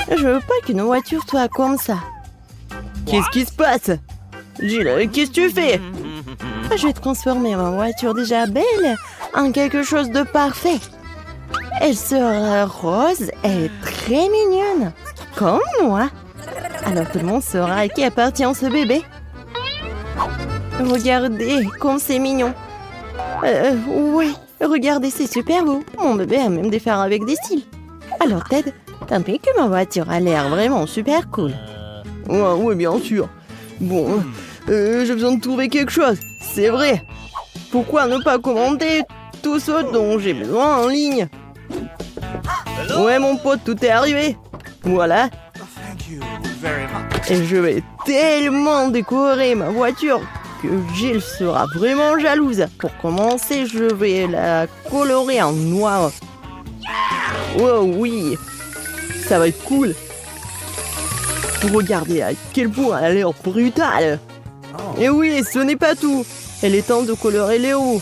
Je veux pas qu'une voiture soit comme ça. Qu'est-ce qui se passe? Jill, qu'est-ce que tu fais? Je vais transformer ma voiture déjà belle en quelque chose de parfait. Elle sera rose et très mignonne, comme moi. Alors tout le monde saura à qui appartient ce bébé. Regardez comme c'est mignon. Ouais, regardez, c'est super beau. Mon bébé a même des phares avec des cils. Alors Ted, t'as vu que ma voiture a l'air vraiment super cool? Ouais, bien sûr. Bon, j'ai besoin de trouver quelque chose. C'est vrai. Pourquoi ne pas commander tout ce dont j'ai besoin en ligne? Ouais, mon pote, tout est arrivé. Voilà. Et je vais tellement décorer ma voiture que Jill sera vraiment jalouse. Pour commencer, je vais la colorer en noir. Oh oui, ça va être cool. Regardez à quel point elle a l'air brutale. Et oui, ce n'est pas tout. Il est temps de colorer les roues.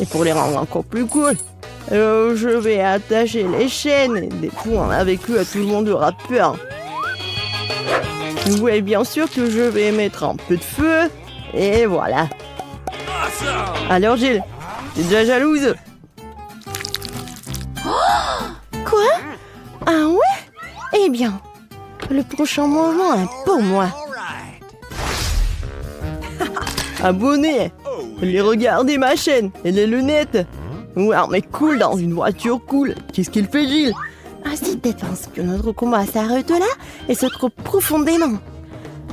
Et pour les rendre encore plus cool, je vais attacher les chaînes et des points avec eux, tout le monde aura peur. Oui, bien sûr que je vais mettre un peu de feu. Et voilà. Alors Jill, t'es déjà jalouse? Quoi? Ah ouais? Eh bien, le prochain moment est pour moi. Abonnez, les regardez ma chaîne et les lunettes. Ouais, mais cool dans une voiture cool. Qu'est-ce qu'il fait, Jill? Ah, si tu penses que notre combat s'arrête là et se trouve profondément.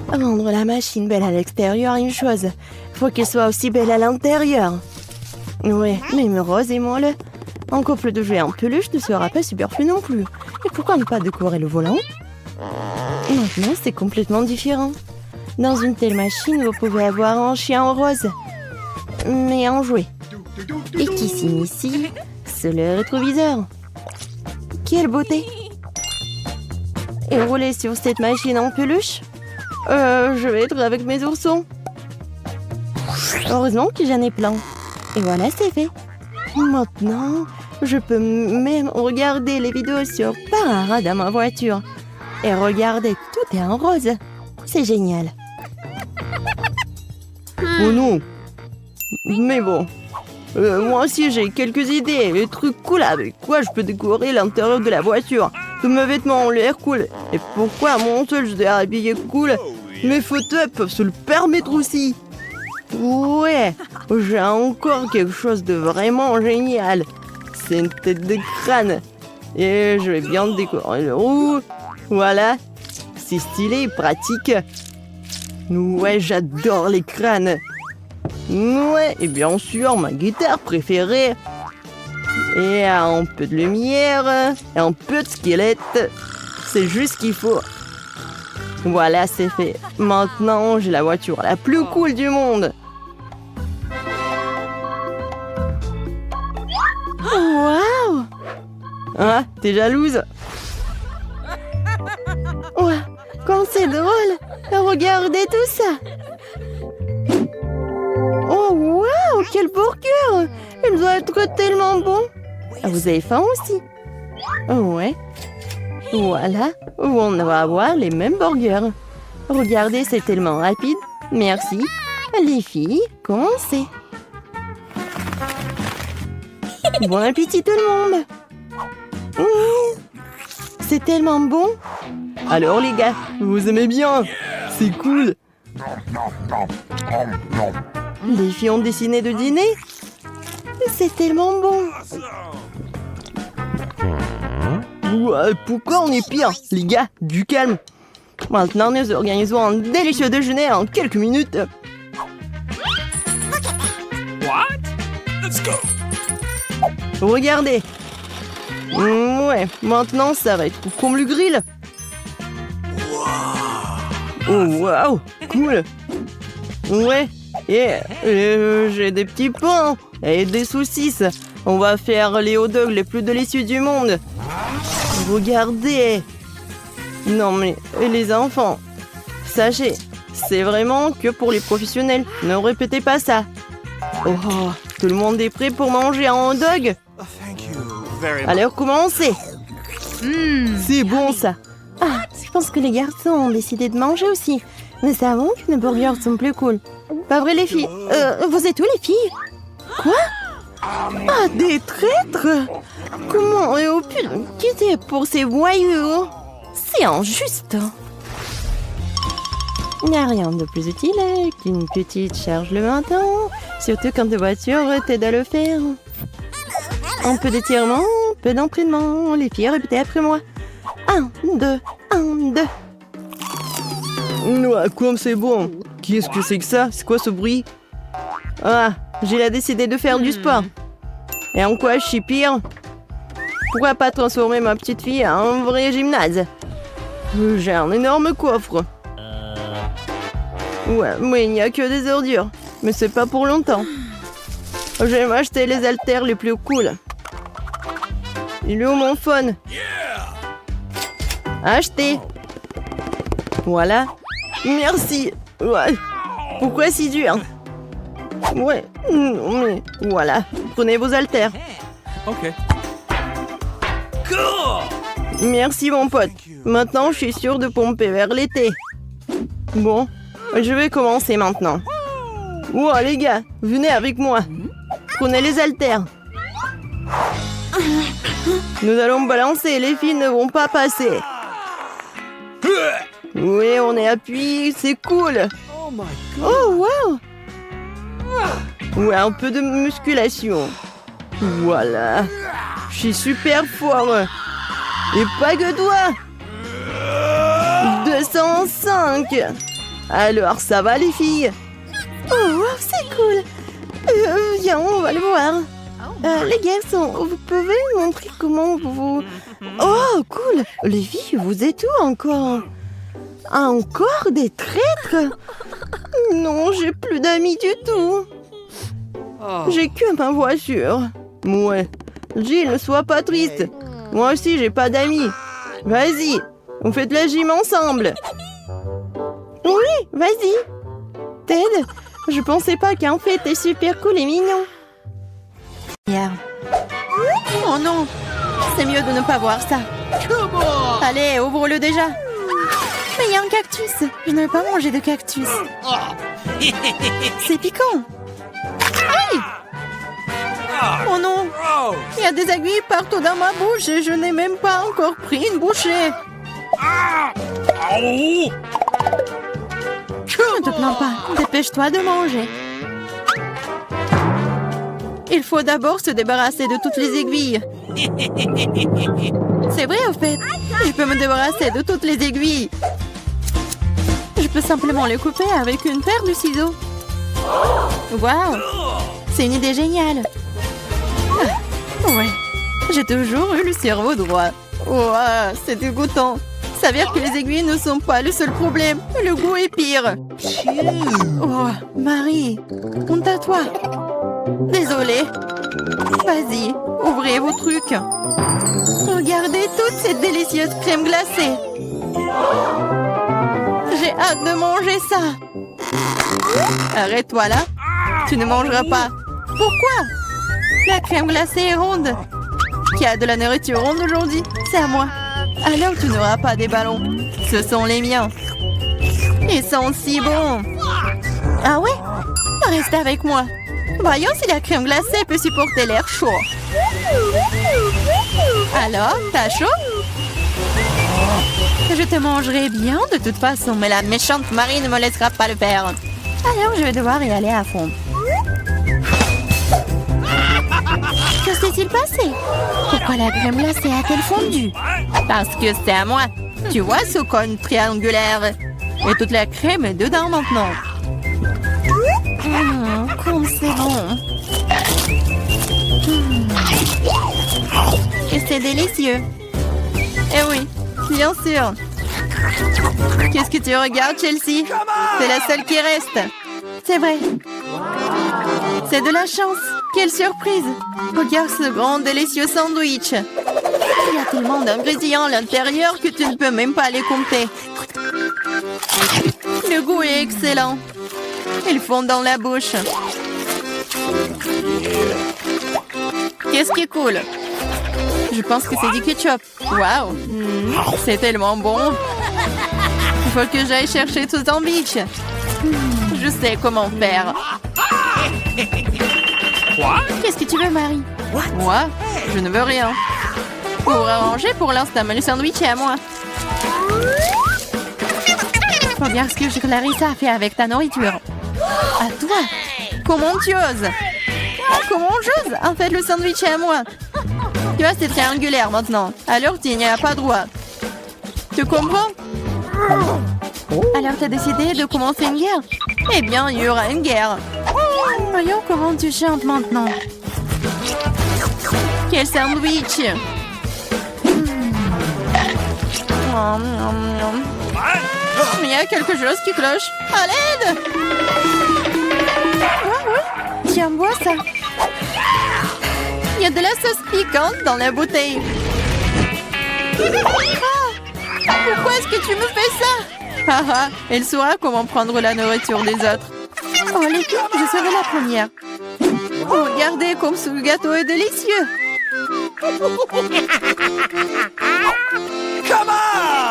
Rendre la machine belle à l'extérieur est une chose. Faut qu'elle soit aussi belle à l'intérieur. Ouais, même rose et molle. Un couple de jouets en peluche ne sera pas superflu non plus. Et pourquoi ne pas décorer le volant? Maintenant, c'est complètement différent. Dans une telle machine, vous pouvez avoir un chien rose. Mais en jouet. Et qui s'initie, c'est le rétroviseur. Quelle beauté! Et rouler sur cette machine en peluche? Je vais être avec mes oursons. Heureusement que j'en ai plein. Et voilà, c'est fait. Maintenant, je peux même regarder les vidéos sur Parara dans ma voiture. Et regardez, tout est en rose. C'est génial. Oh non! Mais bon, moi aussi j'ai quelques idées, des trucs cool avec quoi je peux décorer l'intérieur de la voiture. Tous mes vêtements ont l'air cool. Et pourquoi mon seul je dois habiller cool? Mes fauteuils peuvent se le permettre aussi. Ouais, j'ai encore quelque chose de vraiment génial. C'est une tête de crâne. Et je vais bien décorer le roue. Voilà, c'est stylé et pratique. Ouais, j'adore les crânes. Ouais, et bien sûr, ma guitare préférée. Et un peu de lumière, et un peu de squelette. C'est juste ce qu'il faut. Voilà, c'est fait. Maintenant, j'ai la voiture la plus cool du monde. Waouh! Ah, t'es jalouse? Ouais, comme c'est drôle. Regardez tout ça. Oh, waouh, quel burger! Il doit être tellement bon. Ah, vous avez faim aussi? Ouais. Voilà, on va avoir les mêmes burgers. Regardez, c'est tellement rapide. Merci. Les filles, commencez. Bon appétit tout le monde. C'est tellement bon. Alors les gars, vous aimez bien? C'est cool. Les filles ont décidé de dîner. C'est tellement bon. Ouais, pourquoi on est pire? Les gars, du calme. Maintenant, nous organisons un délicieux déjeuner en quelques minutes. What? Let's go. Regardez. Ouais, maintenant, ça va être comme le grill. Oh, waouh, cool. Ouais, et j'ai des petits pains et des saucisses. On va faire les hot dogs les plus délicieux du monde. Regardez. Non mais, les enfants, sachez, c'est vraiment que pour les professionnels. Ne répétez pas ça. Oh, tout le monde est prêt pour manger un hot dog? Alors commencez. C'est bon ça. Ah, je pense que les garçons ont décidé de manger aussi. Nous savons que nos burgers sont plus cool. Pas vrai, les filles? Vous êtes où, les filles? Quoi? Ah, des traîtres? Comment ont pu nous quitter pour ces voyous? C'est injuste. Il n'y a rien de plus utile qu'une petite charge le matin, surtout quand ta voiture t'aide à le faire. Un peu d'étirement, un peu d'entraînement. Les filles, répétez après moi. 1, 2, 1, 2. Non, comme c'est bon. Qu'est-ce que c'est que ça? C'est quoi ce bruit? Ah, j'ai décidé de faire du sport. Et en quoi je suis pire? Pourquoi pas transformer ma petite fille en vrai gymnase? J'ai un énorme coffre. Ouais, mais il n'y a que des ordures. Mais c'est pas pour longtemps. Je vais m'acheter les haltères les plus cool. Il est où mon phone? Acheté. Voilà. Merci. Ouais. Pourquoi si dur? Ouais. Mais voilà. Prenez vos haltères. Okay. Cool. Merci mon pote. Maintenant, je suis sûre de pomper vers l'été. Bon, je vais commencer maintenant. Wow, les gars, venez avec moi. Prenez les haltères. Nous allons balancer, les filles ne vont pas passer. Oui, on est appuyé, c'est cool. Oh, wow. Ouais, un peu de musculation. Voilà. Je suis super fort. Et pas que toi. 205. Alors, ça va les filles? Oh, wow, c'est cool. Viens, on va le voir. Les garçons, vous pouvez me montrer comment vous... Oh, cool. Les filles, vous êtes où encore? Encore des traîtres? Non, j'ai plus d'amis du tout. J'ai que ma voiture. Ouais. Jill, ne sois pas triste. Moi aussi, j'ai pas d'amis. Vas-y, on fait de la gym ensemble. Oui, vas-y. Ted, je pensais pas qu'en fait, t'es super cool et mignon. Yeah. Oh non, c'est mieux de ne pas voir ça. Allez, ouvre-le déjà. Mais il y a un cactus. Je ne veux pas manger de cactus. C'est piquant. Aïe! Oh non, il y a des aiguilles partout dans ma bouche et je n'ai même pas encore pris une bouchée. Ne te plains pas, dépêche-toi de manger. Il faut d'abord se débarrasser de toutes les aiguilles. C'est vrai, au fait. Je peux me débarrasser de toutes les aiguilles. Je peux simplement les couper avec une paire de ciseaux. Waouh! C'est une idée géniale. Ouais, j'ai toujours eu le cerveau droit. Ouah, c'est dégoûtant. S'avère que les aiguilles ne sont pas le seul problème. Le goût est pire. Oh, Marie, honte à toi. Désolée. Vas-y, ouvrez vos trucs. Regardez toute cette délicieuse crème glacée. J'ai hâte de manger ça. Arrête-toi là. Tu ne mangeras pas. Pourquoi? La crème glacée est ronde. Qui a de la nourriture ronde aujourd'hui? C'est à moi. Alors tu n'auras pas des ballons. Ce sont les miens. Ils sont si bons. Ah ouais? Reste avec moi. Voyons si la crème glacée peut supporter l'air chaud. Alors, t'as chaud? Je te mangerai bien de toute façon, mais la méchante Marie ne me laissera pas le faire. Alors je vais devoir y aller à fond. Que s'est-il passé? Pourquoi la crème glacée a-t-elle fondu? Parce que c'est à moi. Tu vois ce cône triangulaire? Et toute la crème est dedans maintenant. Comme c'est bon. Et c'est délicieux. Eh oui, bien sûr. Qu'est-ce que tu regardes, Chelsea? C'est la seule qui reste. C'est vrai. C'est de la chance. Quelle surprise. Regarde ce grand délicieux sandwich. Il y a tellement d'ingrédients à l'intérieur que tu ne peux même pas les compter. Le goût est excellent. Ils fondent dans la bouche. Qu'est-ce qui est cool? Je pense que c'est du ketchup. Waouh, c'est tellement bon. Il faut que j'aille chercher ce sandwich. Je sais comment faire. Qu'est-ce que tu veux, Marie? Moi, je ne veux rien. Pour arranger pour l'instant, mais le sandwich est à moi. Regarde ce que Clarissa a fait avec ta nourriture. À toi? Comment tu oses? Comment j'ose? En fait, le sandwich est à moi. Tu vois, c'est triangulaire maintenant. Alors, tu n'y as pas droit. Tu comprends? Alors, tu as décidé de commencer une guerre? Eh bien, il y aura une guerre. Voyons comment tu chantes maintenant. Quel sandwich! Il y a quelque chose qui cloche. À l'aide! Oui. Tiens, bois ça. Il y a de la sauce piquante dans la bouteille. Ah, pourquoi est-ce que tu me fais ça? Haha, elle saura comment prendre la nourriture des autres. Oh les filles, je serai la première. Oh, regardez comme ce gâteau est délicieux.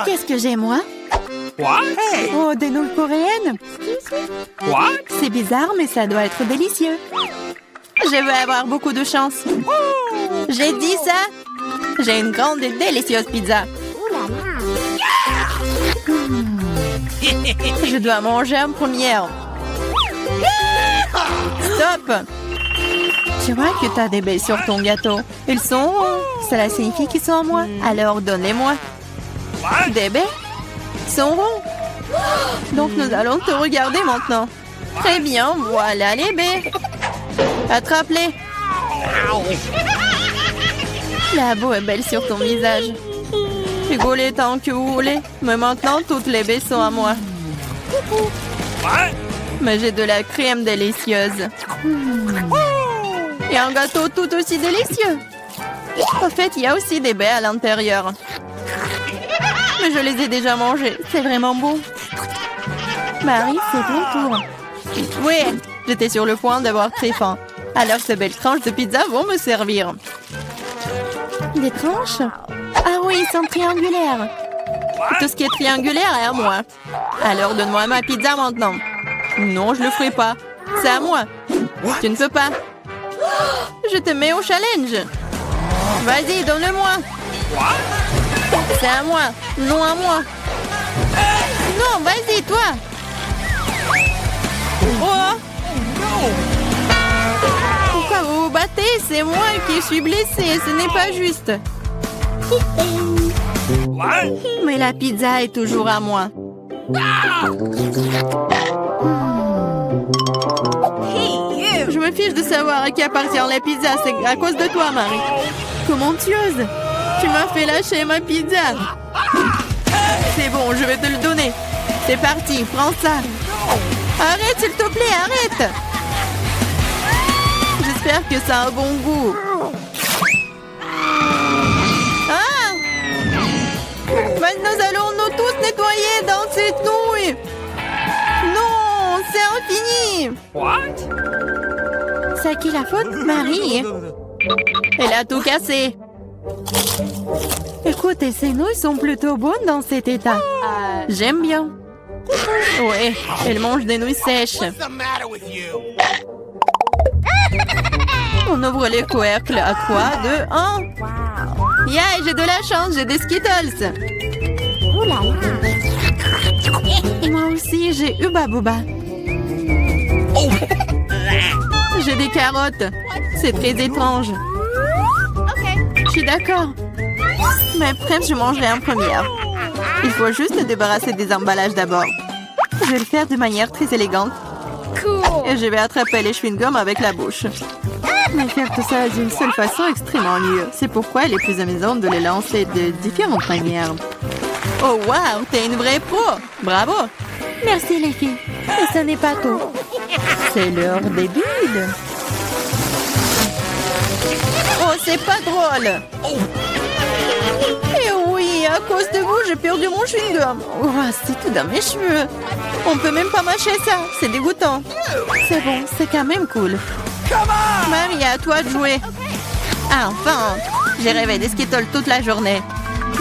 Qu'est-ce que j'ai, moi? What? Oh, des nouilles coréennes. What? C'est bizarre, mais ça doit être délicieux. Je vais avoir beaucoup de chance. J'ai dit ça. J'ai une grande et délicieuse pizza. Je dois manger en première. Stop! Tu vois que tu as des baies sur ton gâteau. Ils sont ronds. Cela signifie qu'ils sont à moi. Alors donne-les-moi. Des baies? Ils sont ronds. Donc nous allons te regarder maintenant. Très bien, voilà les baies. Attrape-les. La boue est belle sur ton visage. Rigolez tant que vous voulez. Mais maintenant, toutes les baies sont à moi. Mais j'ai de la crème délicieuse. Et un gâteau tout aussi délicieux. En fait, il y a aussi des baies à l'intérieur. Mais je les ai déjà mangées. C'est vraiment bon. Marie, c'est ton tour. Oui, j'étais sur le point d'avoir très faim. Alors ces belles tranches de pizza vont me servir. Des tranches? Ah oui, ils sont triangulaires. Tout ce qui est triangulaire est à moi. Alors donne-moi ma pizza maintenant. Non, je le ferai pas. C'est à moi. Tu ne peux pas. Je te mets au challenge. Vas-y, donne-le-moi. C'est à moi. Non à moi. Non, vas-y, toi. Oh. Pourquoi vous vous battez? C'est moi qui suis blessée. Ce n'est pas juste. Mais la pizza est toujours à moi. Je me fiche de savoir à qui appartient la pizza. C'est à cause de toi, Marie. Comment tu oses? Tu m'as fait lâcher ma pizza. C'est bon, je vais te le donner. C'est parti, prends ça. Arrête, s'il te plaît, arrête. J'espère que ça a un bon goût. Ah! Mais nous allons nous tous nettoyer dans cette nouille. Non, c'est infini. What? C'est à qui la faute? Marie. Elle a tout cassé. Écoutez, ces nouilles sont plutôt bonnes dans cet état. J'aime bien. Ouais, elle mange des nouilles sèches. On ouvre les couvercles à 3, 2, 1. Yeah, j'ai de la chance, j'ai des Skittles. Moi aussi, j'ai Hubba Bubba. J'ai des carottes. C'est très étrange. Je suis d'accord. Mais bref, je mangerai en première. Il faut juste se débarrasser des emballages d'abord. Je vais le faire de manière très élégante. Et je vais attraper les chewing-gums avec la bouche. Mais faire tout ça d'une seule façon est extrêmement ennuyeux. C'est pourquoi il est plus amusant de les lancer de différentes manières. Oh wow, t'es une vraie pro! Bravo! Merci les filles. Mais ce n'est pas tout. C'est l'heure des bulles. Oh, c'est pas drôle! Et oui, à cause de vous, j'ai perdu mon chewing-gum. Oh, c'est tout dans mes cheveux. On peut même pas mâcher ça, c'est dégoûtant. C'est bon, c'est quand même cool. Marie, à toi de jouer. Ah, enfin, J'ai rêvé des Skittles toute la journée.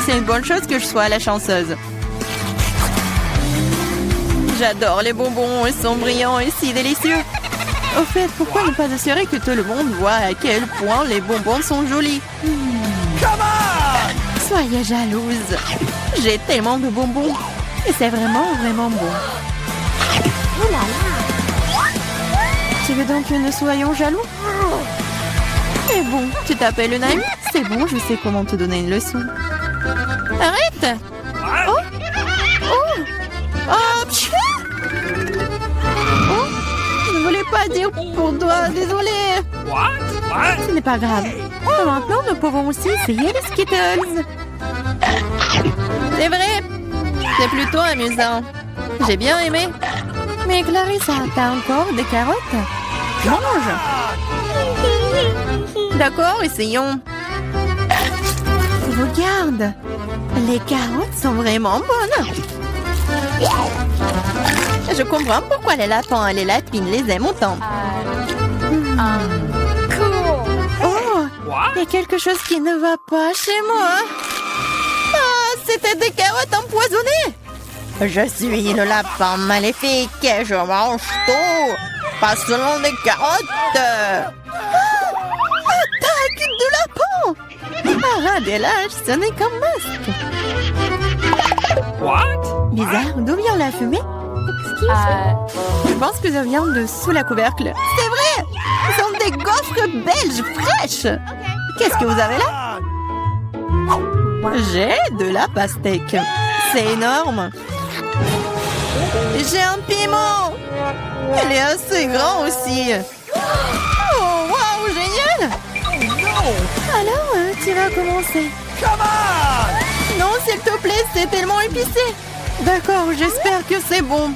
C'est une bonne chose que je sois la chanceuse. J'adore les bonbons, ils sont brillants et si délicieux. Au fait, pourquoi ne pas assurer que tout le monde voit à quel point les bonbons sont jolis? Soyez jalouse. J'ai tellement de bonbons. Et c'est vraiment, vraiment bon. Oh là là. Tu veux donc que nous soyons jaloux? Mais bon, tu t'appelles une amie? C'est bon, je sais comment te donner une leçon. Arrête! Oh! Oh! Oh! Pfiou! Oh! Je ne voulais pas dire pour toi, désolée. Ce n'est pas grave. Maintenant, nous pouvons aussi essayer les Skittles. C'est vrai. C'est plutôt amusant. J'ai bien aimé. Mais Clarissa, t'as encore des carottes? Mange! D'accord, essayons. Regarde. Les carottes sont vraiment bonnes. Je comprends pourquoi les lapins et les lapines les aiment autant. Oh, il y a quelque chose qui ne va pas chez moi. Ah, c'était des carottes empoisonnées. Je suis le lapin maléfique et je mange tout. Pas seulement des carottes. Attaque de lapin. Ah, des lâches, ce n'est qu'un masque. Bizarre, d'où vient la fumée? Je pense que ça vient de sous la couvercle. C'est vrai! Ce sont des gaufres belges fraîches! Qu'est-ce que vous avez là? J'ai de la pastèque. C'est énorme. J'ai un piment. Il est assez grand aussi. Oh, waouh, génial! Alors, tu vas commencer. Non, s'il te plaît, c'est tellement épicé. D'accord, j'espère que c'est bon.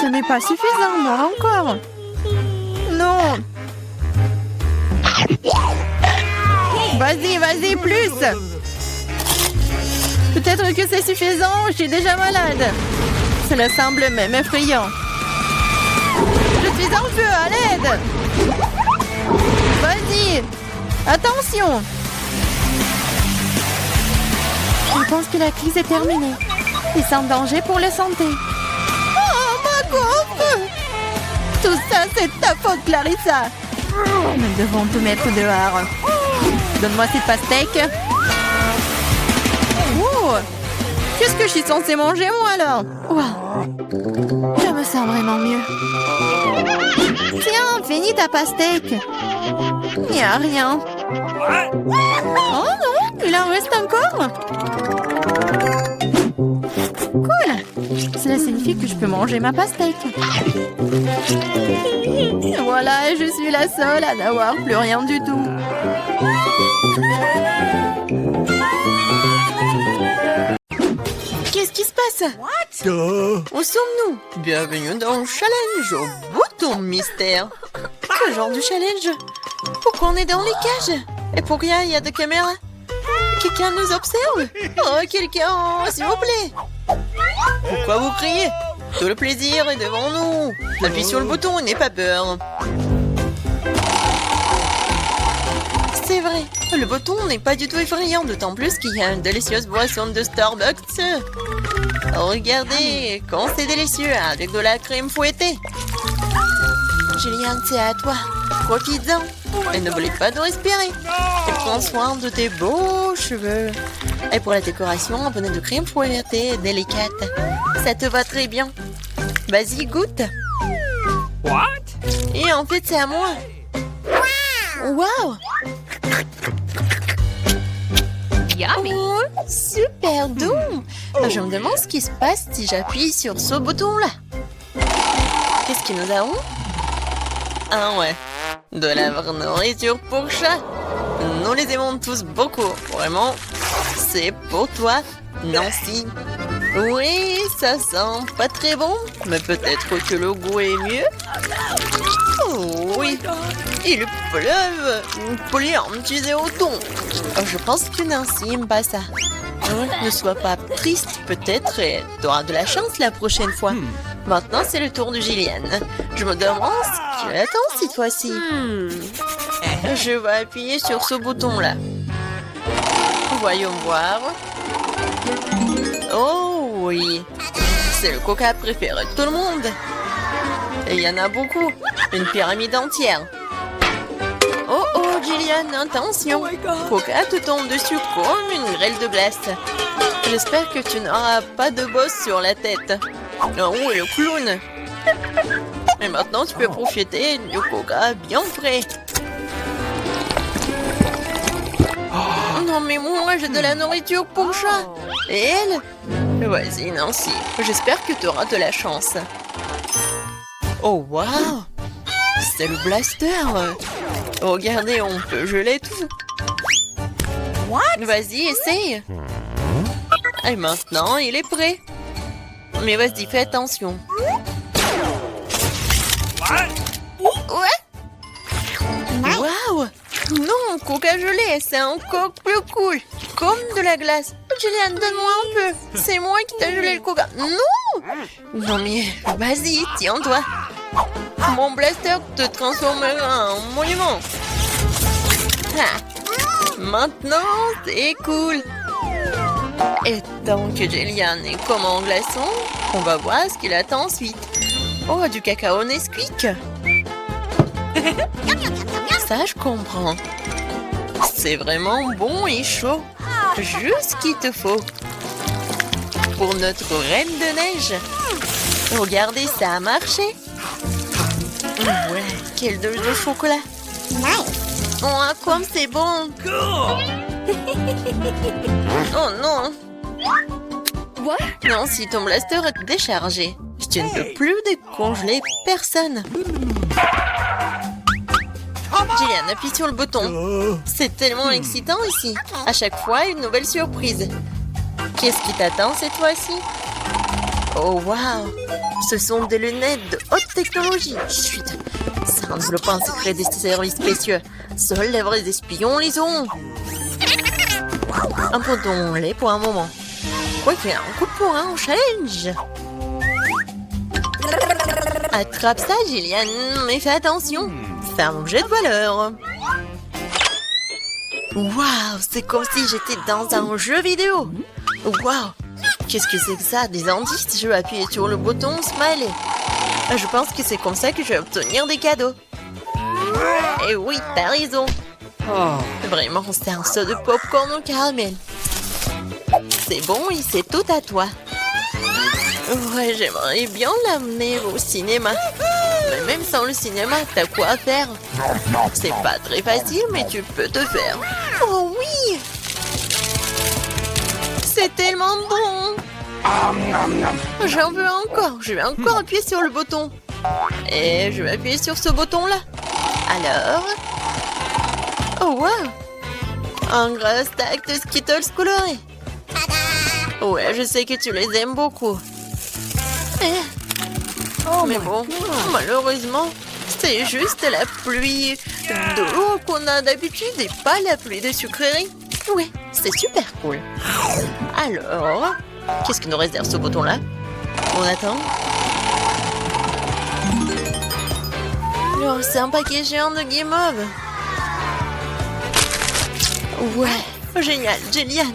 Ce n'est pas suffisant, moi encore. Non. Vas-y, vas-y, plus. Peut-être que c'est suffisant, je suis déjà malade. Cela semble même effrayant. Je suis en feu, à l'aide. Vas-y. Attention. Je pense que la crise est terminée. Et sans danger pour la santé. Oh, ma gaufre! Tout ça, c'est ta faute, Clarissa. Nous devons te mettre dehors. Donne-moi cette pastèque. Oh! Qu'est-ce que je suis censée manger, moi, alors? Wow. Je me sens vraiment mieux. Tiens, finis ta pastèque. Il n'y a rien. Oh non, il en reste encore. Cool. Cela signifie que je peux manger ma pastèque. Voilà, je suis la seule à n'avoir plus rien du tout. Qu'est-ce qui se passe? Où sommes-nous? Bienvenue dans le challenge au bouton mystère. Quel genre de challenge? Pourquoi on est dans les cages? Et pourquoi il y a des caméras? Quelqu'un nous observe? Oh, quelqu'un, s'il vous plaît. Pourquoi vous criez? Tout le plaisir est devant nous. Appuie sur le bouton et n'aie pas peur. C'est vrai, le bouton n'est pas du tout effrayant, d'autant plus qu'il y a une délicieuse boisson de Starbucks. Regardez, quand c'est délicieux, avec de la crème fouettée. Julien, c'est à toi. Profites-en. Et n'oublie pas de respirer. Et prends soin de tes beaux cheveux. Et pour la décoration, un peu de crème fouettée délicate. Ça te va très bien. Vas-y, goûte. Et en fait, c'est à moi. Waouh! Oh, super doux. Je me demande ce qui se passe si j'appuie sur ce bouton-là. Qu'est-ce que nous avons? Ah ouais, de la vraie nourriture pour chat. Nous les aimons tous beaucoup. Vraiment, c'est pour toi, Nancy. Oui, ça sent pas très bon, mais peut-être que le goût est mieux. Oh oui, il pleuve. Plein au thon. Je pense que Nancy aime pas ça. Ne sois pas triste, peut-être tu auras de la chance la prochaine fois. Maintenant, c'est le tour de Gillian. Je me demande ce qu'il attend cette fois-ci. Je vais appuyer sur ce bouton-là. Voyons voir. Oh oui, c'est le coca préféré de tout le monde. Et il y en a beaucoup. Une pyramide entière. Oh oh, Gillian, attention. Coca te tombe dessus comme une grêle de glace. J'espère que tu n'auras pas de bosse sur la tête. Oh, le clown. Et maintenant, tu peux profiter du coca bien frais. Oh, non, mais moi, j'ai de la nourriture pour chat. Et elle? Vas-y, Nancy. J'espère que tu auras de la chance. Oh, waouh! C'est le blaster! Regardez, on peut geler tout. Vas-y, essaye. Et maintenant, il est prêt. Mais vas-y, fais attention. Ouais? Waouh! Non, coca gelé, c'est encore plus cool. Comme de la glace. Gillian, donne-moi un peu. C'est moi qui t'ai gelé le coca. Non! Non mais, vas-y, tiens-toi. Mon blaster te transformera en monument. Ah. Maintenant, c'est cool. Et tant que Gillian est comme en glaçon, on va voir ce qu'il attend ensuite. Oh, du cacao Nesquik. Ça, je comprends. C'est vraiment bon et chaud. Juste ce qu'il te faut. Pour notre reine de neige. Regardez, ça a marché. Ouais, quelle dose de chocolat. Oh, comme c'est bon. Oh non. Non, si ton blaster est déchargé, tu ne peux plus décongeler personne. Gillian, appuie sur le bouton. C'est tellement excitant ici. À chaque fois, une nouvelle surprise. Qu'est-ce qui t'attend cette fois-ci? Oh, waouh! Ce sont des lunettes de haute technologie. Chut! Ça enveloppe un secret des services spéciaux. Seuls les vrais espions les ont. Abandonnons-les pour un moment. Quoi qu'il y ait un coup de poing au challenge. Attrape ça, Gillian, mais fais attention. C'est un objet de valeur. Waouh, c'est comme si j'étais dans un jeu vidéo. Waouh, qu'est-ce que c'est que ça? Des indices? Je vais appuyer sur le bouton Smiley. Je pense que c'est comme ça que je vais obtenir des cadeaux. Et oui, t'as raison. Vraiment, c'est un saut de popcorn au caramel. C'est bon et c'est tout à toi. Ouais, j'aimerais bien l'amener au cinéma. Mais même sans le cinéma, t'as quoi faire? C'est pas très facile, mais tu peux te faire. Oh oui! C'est tellement bon! J'en veux encore. Je vais encore appuyer sur le bouton. Et je vais appuyer sur ce bouton-là. Alors... Oh, wow! Un gros stack de Skittles colorés. Ouais, je sais que tu les aimes beaucoup. Mais bon, malheureusement, c'est juste la pluie d'eau qu'on a d'habitude et pas la pluie de sucreries. Ouais, c'est super cool. Alors, qu'est-ce qui nous réserve ce bouton-là? On attend. Oh, c'est un paquet géant de guimauve. Ouais, génial, Gillian.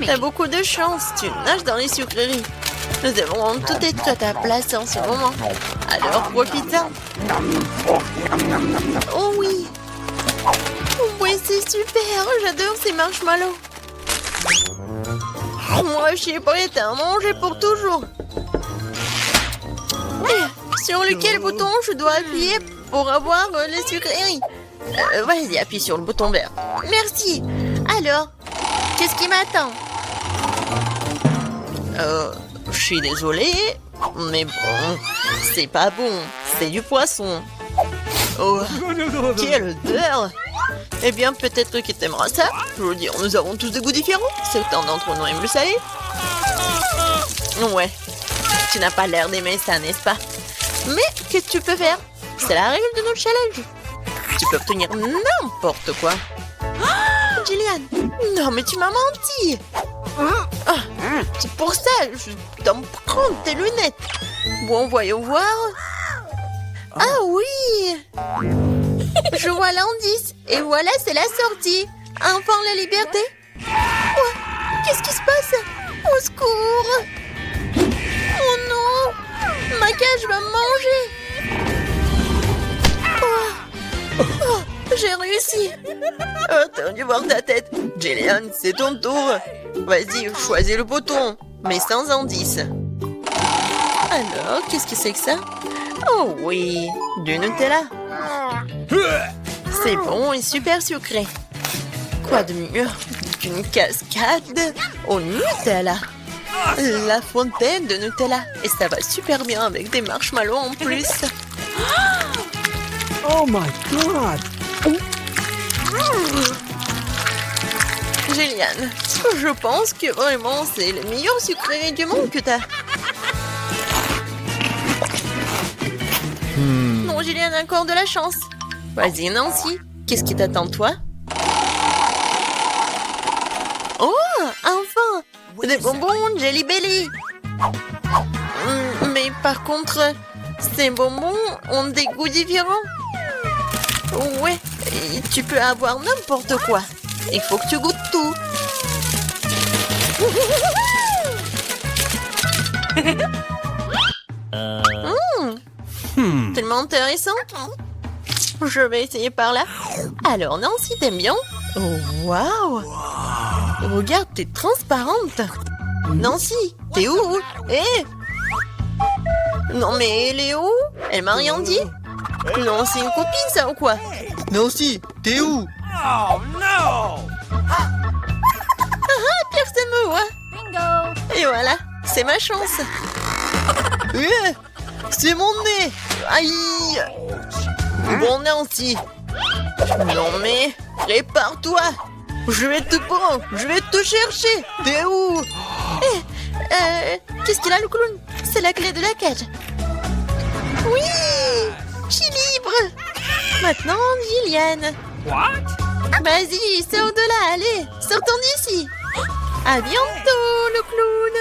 T'as beaucoup de chance, tu nages dans les sucreries. Nous devons tout être à ta place en ce moment. Alors profite-en. Oh oui. Oui, c'est super. J'adore ces marshmallows. Moi, je suis prête à en manger pour toujours. Sur lequel bouton je dois appuyer pour avoir les sucreries? Vas-y, appuie sur le bouton vert. Merci. Alors, qu'est-ce qui m'attend? Je suis désolée, mais bon, c'est pas bon, c'est du poisson. Oh, quelle odeur! Eh bien, peut-être que t'aimeras ça. Je veux dire, nous avons tous des goûts différents. Certains d'entre nous aiment le salé. Ouais, tu n'as pas l'air d'aimer ça, n'est-ce pas? Mais, qu'est-ce que tu peux faire? C'est la règle de notre challenge. Tu peux obtenir n'importe quoi. Oh, Gillian! Non, mais tu m'as menti! C'est pour ça, je dois me prendre tes lunettes. Bon, voyons voir. Ah oui! Je vois l'indice. Et voilà, c'est la sortie. Enfin, la liberté. Quoi? Qu'est-ce qui se passe? Au secours! Oh non! Ma cage va me manger! Oh, j'ai réussi! Oh, t'as dû voir ta tête. Jillian, c'est ton tour. Vas-y, choisis le bouton, mais sans indice. Alors, qu'est-ce que c'est que ça? Oh oui, du Nutella. C'est bon et super sucré. Quoi de mieux qu'une cascade au Nutella? La fontaine de Nutella. Et ça va super bien avec des marshmallows en plus. Oh my god! Jillian, je pense que vraiment c'est le meilleur sucré du monde que t'as. Non, Jillian a encore de la chance. Vas-y, Nancy, qu'est-ce qui t'attend, toi? Oh, enfin! Des bonbons Jelly Belly. Mais par contre, ces bonbons ont des goûts différents. Ouais, et tu peux avoir n'importe quoi. Il faut que tu goûtes tout. Tellement intéressant. Je vais essayer par là. Alors Nancy, t'aimes bien? Oh, waouh! Regarde, t'es transparente. Nancy, t'es où? Eh! Non mais elle est où? Elle m'a rien dit. Non, c'est une copine ça ou quoi? Nancy, t'es où? Oh no! Personne me voit. Bingo! Et voilà, c'est ma chance. C'est mon nez. Aïe. Bon Nancy. Non mais, répare-toi. Je vais te prendre, je vais te chercher. T'es où? Qu'est-ce qu'il a le clown? C'est la clé de la cage. Oui, je suis libre. Maintenant, Jillian. What? Vas-y, sors de là, allez, sortons d'ici. À bientôt, le clown.